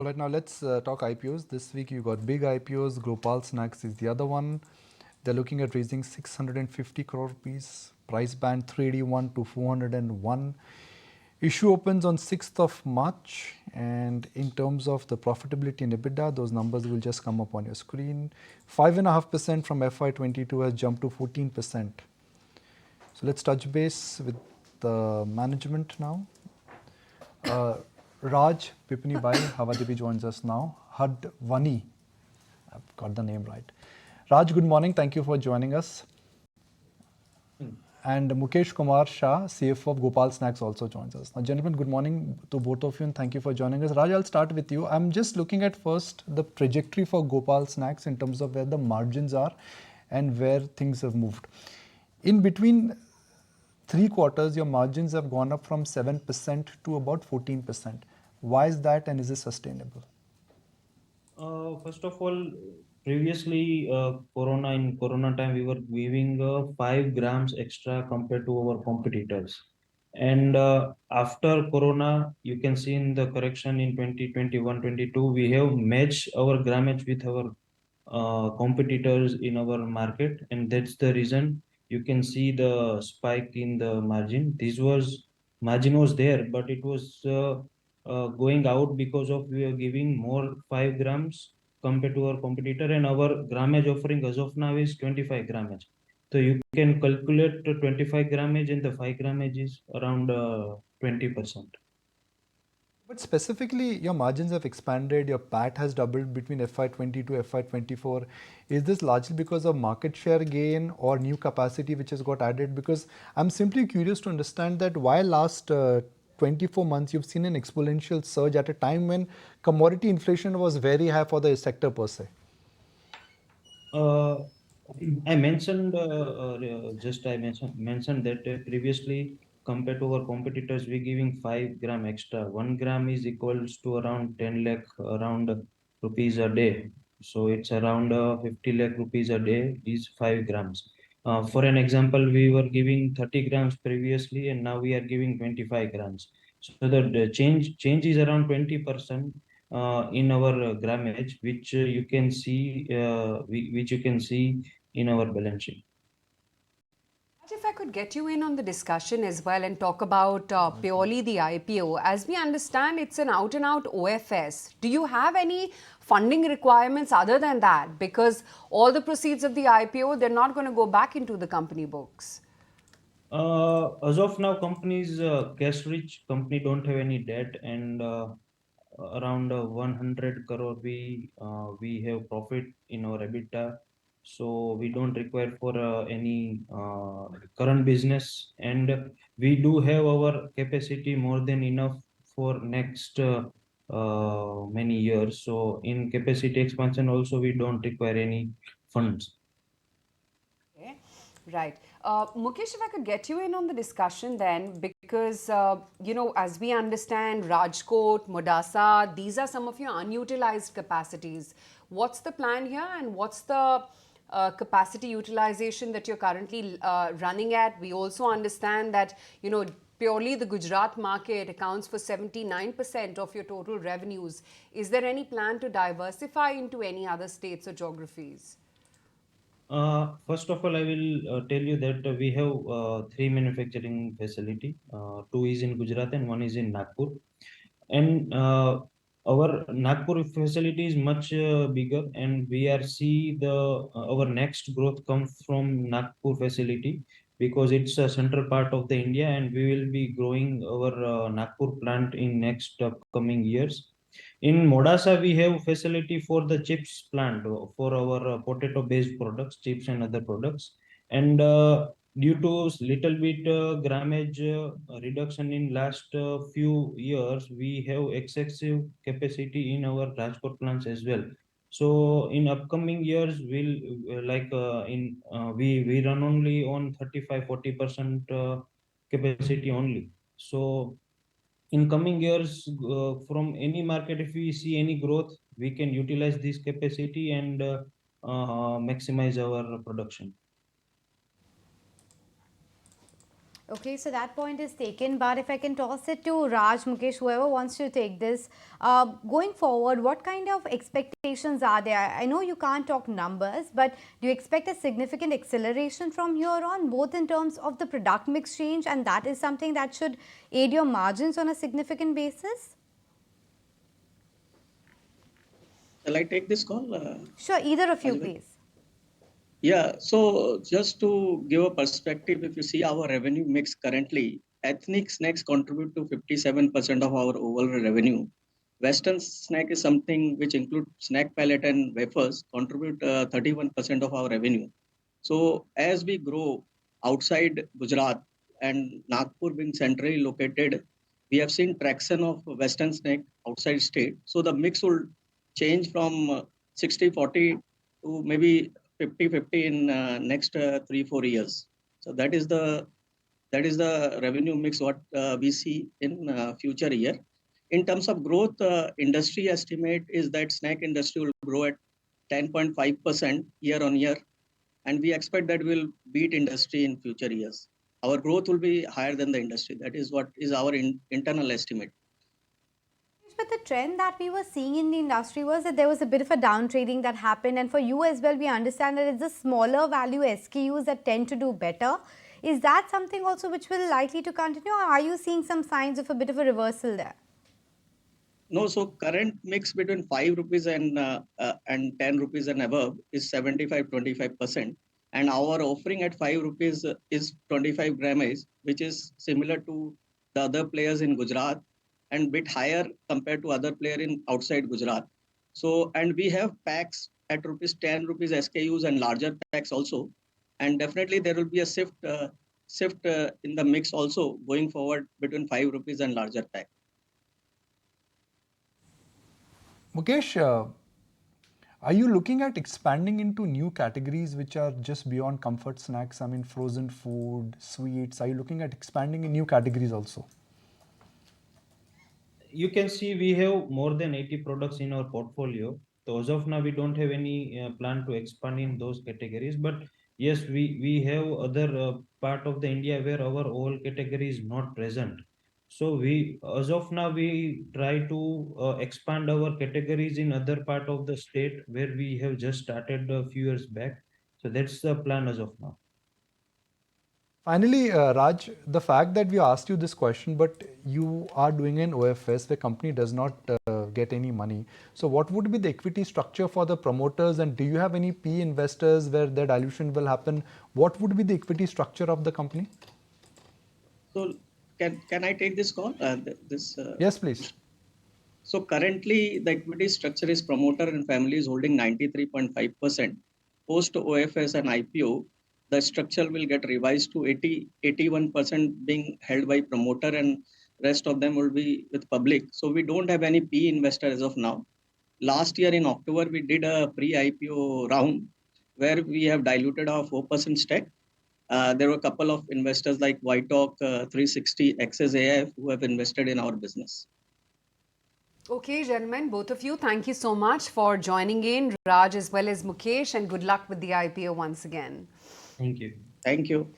All right, now let's talk IPOs. This week you got big IPOs. Gopal Snacks is the other one. They're looking at raising 650 crore rupees. Price band 381 to 401. Issue opens on 6th of March. And in terms of the profitability and EBITDA, those numbers will just come up on your screen. 5.5% from FY22 has jumped to 14%. So let's touch base with the management now. Raj Bipinbhai Hadvani joins us now. Hadvani, I've got the name right. Raj, good morning. Thank you for joining us. And Mukesh Kumar Shah, CFO of Gopal Snacks, also joins us. Now, gentlemen, good morning to both of you and thank you for joining us. Raj, I'll start with you. I'm just looking at first the trajectory for Gopal Snacks in terms of where the margins are and where things have moved. In between 3 quarters, your margins have gone up from 7% to about 14%. Why is that and is it sustainable? First of all, previously, in Corona time, we were giving 5 grams extra compared to our competitors. And after Corona, you can see in the correction in 2021-22, we have matched our grammage with our competitors in our market, and that's the reason you can see the spike in the margin. Margin was there, but it was going out because of we are giving more 5 grams compared to our competitor, and our grammage offering as of now is 25 grammage. So you can calculate the 25 grammage and the 5 grammage is around 20%. But specifically, your margins have expanded, your PAT has doubled between FY20 to FY24. Is this largely because of market share gain or new capacity which has got added? Because I'm simply curious to understand that while last 24 months you've seen an exponential surge at a time when commodity inflation was very high for the sector per se. Uh, I mentioned mentioned that previously compared to our competitors, we're giving 5 gram extra. 1 gram is equals to around 10 lakh around rupees a day. So it's around 50 lakh rupees a day is 5 grams. For an example, we were giving 30 grams previously, and now we are giving 25 grams. So the change is around 20% in our grammage, which you can see which you can see in our balance sheet. If I could get you in on the discussion as well and talk about purely the IPO. As we understand, it's an out-and-out OFS. Do you have any funding requirements other than that? Because all the proceeds of the IPO, they're not going to go back into the company books. As of now, companies cash-rich company don't have any debt, and around 100 crore we have profit in our EBITDA, so we don't require for any current business, and we do have our capacity more than enough for next many years. So in capacity expansion also we don't require any funds. Okay, right. Mukesh, if I could get you in on the discussion then, because, as we understand, Rajkot, Modasa, these are some of your unutilized capacities. What's the plan here and what's the capacity utilization that you're currently running at? We also understand that, purely the Gujarat market accounts for 79% of your total revenues. Is there any plan to diversify into any other states or geographies? First of all, I will tell you that we have 3 manufacturing facility. 2 is in Gujarat and 1 is in Nagpur. And our Nagpur facility is much bigger, and we are see the our next growth comes from Nagpur facility because it's a central part of the India, and we will be growing our Nagpur plant in next upcoming years. In Modasa, we have facility for the chips plant for our potato-based products, chips and other products. And due to little bit grammage reduction in last few years, we have excessive capacity in our transport plants as well. So in upcoming years, we run only on 35-40% capacity only. So in coming years, from any market, if we see any growth, we can utilize this capacity and maximize our production. Okay, so that point is taken, but if I can toss it to Raj, Mukesh, whoever wants to take this, going forward, what kind of expectations are there? I know you can't talk numbers, but do you expect a significant acceleration from here on, both in terms of the product mix change, and that is something that should aid your margins on a significant basis? Shall I take this call? Sure, either of you, Rajbhai? please. Yeah, so just to give a perspective, if you see our revenue mix currently, ethnic snacks contribute to 57% of our overall revenue. Western snack is something which include snack pellet and wafers, contribute 31% of our revenue. So as we grow outside Gujarat and Nagpur being centrally located, we have seen traction of Western snack outside state. So the mix will change from 60-40 to maybe 50-50 in next 3-4 years. So that is the revenue mix what we see in future year. In terms of growth, industry estimate is that snack industry will grow at 10.5% year on year, and we expect that we'll beat industry in future years. Our growth will be higher than the industry. That is what is our internal estimate. But the trend that we were seeing in the industry was that there was a bit of a down trading that happened, and for you as well, we understand that it's the smaller value SKUs that tend to do better. Is that something also which will likely to continue, or are you seeing some signs of a bit of a reversal there? No, so current mix between 5 rupees and 10 rupees and above is 75-25%. And our offering at 5 rupees is 25 grammage, which is similar to the other players in Gujarat and bit higher compared to other player in outside Gujarat. So, and we have packs at rupees 10 rupees SKUs and larger packs also. And definitely there will be a shift in the mix also going forward between 5 rupees and larger pack. Mukesh, are you looking at expanding into new categories which are just beyond comfort snacks? I mean, frozen food, sweets. Are you looking at expanding in new categories also? You can see we have more than 80 products in our portfolio. So as of now, we don't have any plan to expand in those categories. But yes, we have other part of the India where our whole category is not present. So we, as of now, we try to expand our categories in other part of the state where we have just started a few years back. So that's the plan as of now. Finally, Raj, the fact that we asked you this question, but you are doing an OFS, the company does not get any money. So what would be the equity structure for the promoters, and do you have any PE investors where the dilution will happen? What would be the equity structure of the company? So can I take this call? Yes, please. So currently the equity structure is promoter and family is holding 93.5%. Post OFS and IPO, the structure will get revised to 81% being held by promoter and rest of them will be with public. So we don't have any PE investor as of now. Last year in October, we did a pre-IPO round where we have diluted our 4% stake. There were a couple of investors like Whiteoak, 360, Access AIF who have invested in our business. Okay, gentlemen, both of you, thank you so much for joining in, Raj as well as Mukesh, and good luck with the IPO once again. Thank you. Thank you. Okay.